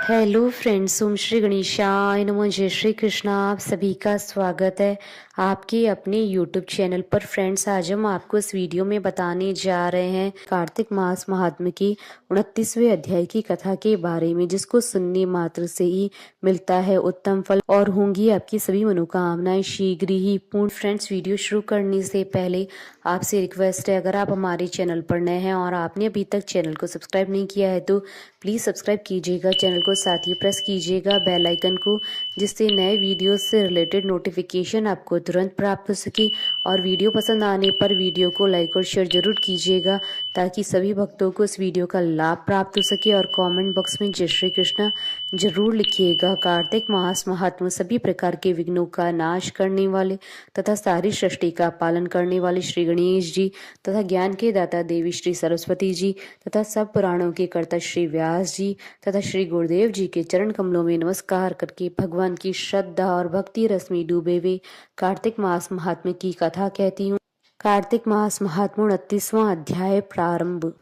Hello friends, ओम श्री गणेशाय नमः। जय श्री कृष्णा। आप सभी का स्वागत है आपके अपने यूट्यूब चैनल पर। फ्रेंड्स, आज हम आपको इस वीडियो में बताने जा रहे हैं कार्तिक मास महात्म्य की 29वें अध्याय की कथा के बारे में, जिसको सुनने मात्र से ही मिलता है उत्तम फल और होंगी आपकी सभी मनोकामनाएं शीघ्र ही पूर्ण। फ्रेंड्स, वीडियो शुरू करने से पहले आपसे रिक्वेस्ट है, अगर आप हमारे चैनल पर नए हैं और आपने अभी तक चैनल को सब्सक्राइब नहीं किया है तो प्लीज सब्सक्राइब कीजिएगा चैनल को, साथ ही प्रेस कीजिएगा बेल आइकन को, जिससे नए वीडियो से रिलेटेड नोटिफिकेशन आपको तुरंत प्राप्त हो सके। और वीडियो पसंद आने पर वीडियो को लाइक और शेयर जरूर कीजिएगा ताकि सभी भक्तों को इस वीडियो का लाभ प्राप्त हो सके। और कमेंट बॉक्स में जय श्री कृष्ण जरूर लिखिएगा। कार्तिक मास महात्मा सभी प्रकार के विघ्नों का नाश करने वाले तथा सारी सृष्टि का पालन करने वाले श्री गणेश जी तथा ज्ञान के दाता देवी श्री सरस्वती जी तथा सब पुराणों के कर्ता श्री व्यास जी तथा श्री गुरुदेव जी के चरण कमलों में नमस्कार करके भगवान की श्रद्धा और भक्ति रस में डूबे हुए कार्तिक मास महात्म्य की कथा कहती हूँ। कार्तिक मास महात्म्य 29वां अध्याय प्रारंभ।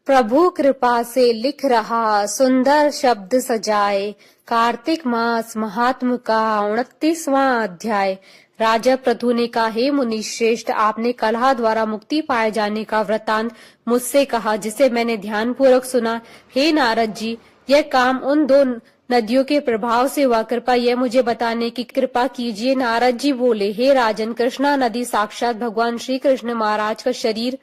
प्रभु कृपा से लिख रहा सुंदर शब्द सजाए। कार्तिक मास महात्म्य का 29वां अध्याय। राजा प्रथु ने कहा, हे मुनि श्रेष्ठ, आपने कलह द्वारा मुक्ति पाए जाने का वृतांत मुझसे कहा, जिसे मैंने ध्यान पूर्वक सुना। हे नारद जी, यह काम उन दो नदियों के प्रभाव से हुआ, कृपा यह मुझे बताने की कृपा कीजिए। नारद जी बोले, हे राजन, कृष्णा नदी साक्षात भगवान श्री कृष्ण महाराज का शरीर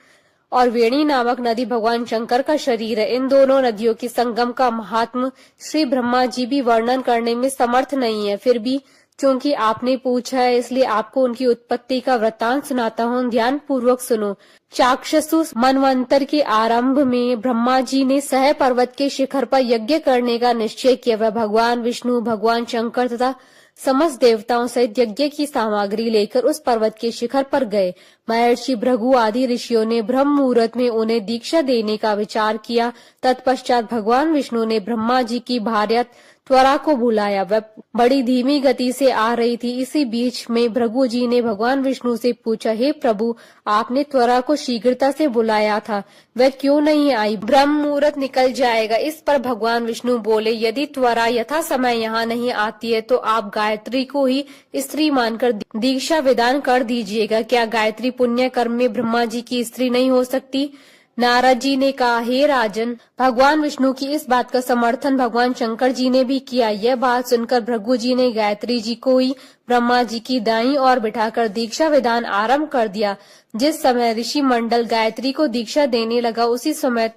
और वेणी नामक नदी भगवान शंकर का शरीर है। इन दोनों नदियों के संगम का महात्म श्री ब्रह्मा जी भी वर्णन करने में समर्थ नहीं है। फिर भी चूंकि आपने पूछा है, इसलिए आपको उनकी उत्पत्ति का वृतांत सुनाता हूँ, ध्यान पूर्वक सुनो। चाक्षसु मनवंतर के आरंभ में ब्रह्मा जी ने सह पर्वत के शिखर पर यज्ञ करने का निश्चय किया। वह भगवान विष्णु, भगवान शंकर तथा समस्त देवताओं सहित यज्ञ की सामग्री लेकर उस पर्वत के शिखर पर गए। महर्षि भृगु आदि ऋषियों ने ब्रह्म मुहूर्त में उन्हें दीक्षा देने का विचार किया। तत्पश्चात भगवान विष्णु ने ब्रह्मा जी की भार्या त्वरा को बुलाया। वह बड़ी धीमी गति से आ रही थी। इसी बीच में भृगु जी ने भगवान विष्णु से पूछा, हे प्रभु, आपने त्वरा को शीघ्रता से बुलाया था, वह क्यों नहीं आई? ब्रह्म मुहूर्त निकल जाएगा। इस पर भगवान विष्णु बोले, यदि त्वरा यथा समय यहाँ नहीं आती है तो आप गायत्री को ही स्त्री मानकर दीक्षा विधान कर दीजिएगा। क्या गायत्री पुण्य कर्म में ब्रह्मा जी की स्त्री नहीं हो सकती? नारद जी ने कहा, हे राजन, भगवान विष्णु की इस बात का समर्थन भगवान शंकर जी ने भी किया। यह बात सुनकर भृगु जी ने गायत्री जी को ही ब्रह्मा जी की दाईं ओर बिठाकर दीक्षा विधान आरंभ कर दिया। जिस समय ऋषि मंडल गायत्री को दीक्षा देने लगा, उसी समय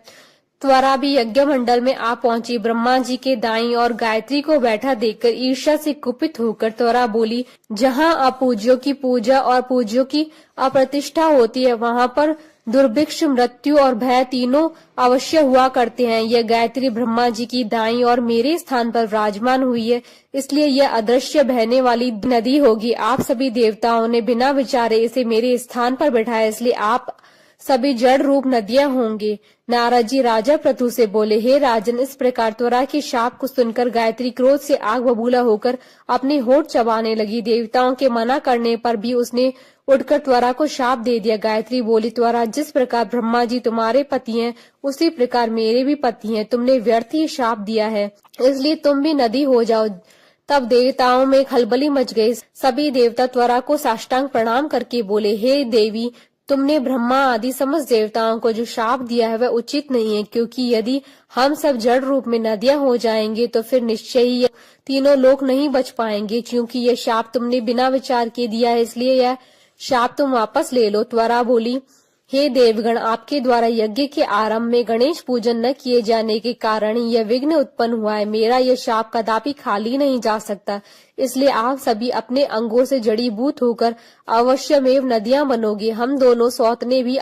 त्वरा भी यज्ञ मंडल में आ पहुंची। ब्रह्मा जी के दाईं और गायत्री को बैठा देखकर ईर्ष्या से कुपित होकर त्वरा बोली, जहाँ अपूज्यों की पूजा और पूज्यों की अप्रतिष्ठा होती है, वहाँ पर दुर्भिक्ष, मृत्यु और भय तीनों अवश्य हुआ करते हैं। यह गायत्री ब्रह्मा जी की दाईं और मेरे स्थान पर विराजमान हुई है, इसलिए यह अदृश्य बहने वाली नदी होगी। आप सभी देवताओं ने बिना विचारे इसे मेरे स्थान पर बैठाया, इसलिए आप सभी जड़ रूप नदियां होंगे। नारद जी राजा प्रथु से बोले, हे राजन, इस प्रकार त्वरा के शाप को सुनकर गायत्री क्रोध से आग बबूला होकर अपने होठ चबाने लगी। देवताओं के मना करने पर भी उसने उठकर त्वरा को शाप दे दिया। गायत्री बोली, त्वरा, जिस प्रकार ब्रह्मा जी तुम्हारे पति हैं, उसी प्रकार मेरे भी पति हैं। तुमने व्यर्थ ही शाप दिया है, इसलिए तुम भी नदी हो जाओ। तब देवताओं में खलबली मच गई। सभी देवता त्वरा को साष्टांग प्रणाम करके बोले, हे देवी, तुमने ब्रह्मा आदि समस्त देवताओं को जो शाप दिया है वह उचित नहीं है, क्योंकि यदि हम सब जड़ रूप में नदियां हो जाएंगे तो फिर निश्चय ही तीनों लोग नहीं बच पाएंगे। क्योंकि यह शाप तुमने बिना विचार के दिया है, इसलिए यह शाप तुम वापस ले लो। त्वरा बोली, हे देवगण, आपके द्वारा यज्ञ के आरंभ में गणेश पूजन न किए जाने के कारण ही यह विघ्न उत्पन्न हुआ है। मेरा यह शाप कदापि खाली नहीं जा सकता, इसलिए आप सभी अपने अंगों से जड़ीभूत होकर अवश्यमेव नदियां बनोगे। हम दोनों सौतने भी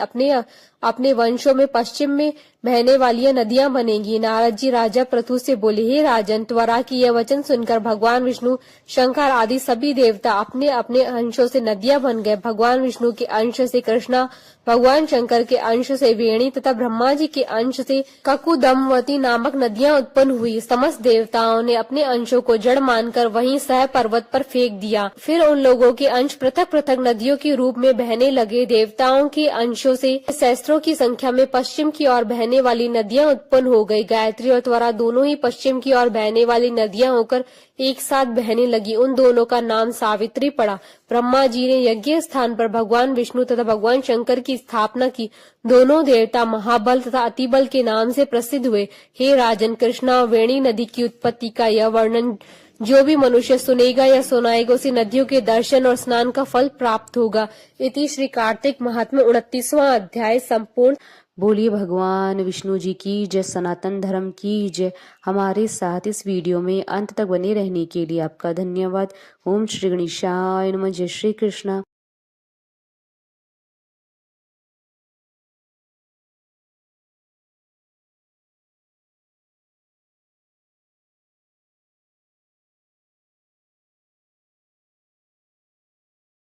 अपने वंशों में पश्चिम में बहने वाली नदियां बनेगी। नारद जी राजा प्रथु से बोले, हे राजन, त्वरा की यह वचन सुनकर भगवान विष्णु, शंकर आदि सभी देवता अपने अपने अंशों से नदियां बन गए। भगवान विष्णु के अंश से कृष्णा, भगवान शंकर के अंश से वेणी तथा ब्रह्मा जी के अंश से ककुदमवती नामक नदियां उत्पन्न हुई। समस्त देवताओं ने अपने अंशों को जड़ मानकर वहीं सह पर्वत पर फेंक दिया। फिर उन लोगों के अंश पृथक पृथक नदियों के रूप में बहने लगे। देवताओं के अंशों से सहस्त्रों की संख्या में पश्चिम की ओर बहने वाली नदियां उत्पन्न हो गई। गायत्री और त्वरा दोनों ही पश्चिम की ओर बहने वाली नदियां होकर एक साथ बहने लगी। उन दोनों का नाम सावित्री पड़ा। ब्रह्मा जी ने यज्ञ स्थान पर भगवान विष्णु तथा भगवान शंकर की स्थापना की। दोनों देवता महाबल तथा अतिबल के नाम से प्रसिद्ध हुए। हे राजन, कृष्णा और वेणी नदी की उत्पत्ति का यह वर्णन जो भी मनुष्य सुनेगा या सुनाएगा उसे नदियों के दर्शन और स्नान का फल प्राप्त होगा। इति श्री कार्तिक महात्म्य 29वां अध्याय संपूर्ण। बोलिए भगवान विष्णु जी की जय, सनातन धर्म की जय। हमारे साथ इस वीडियो में अंत तक बने रहने के लिए आपका धन्यवाद। ओम श्री गणेशाय नमः। जय श्री कृष्णा।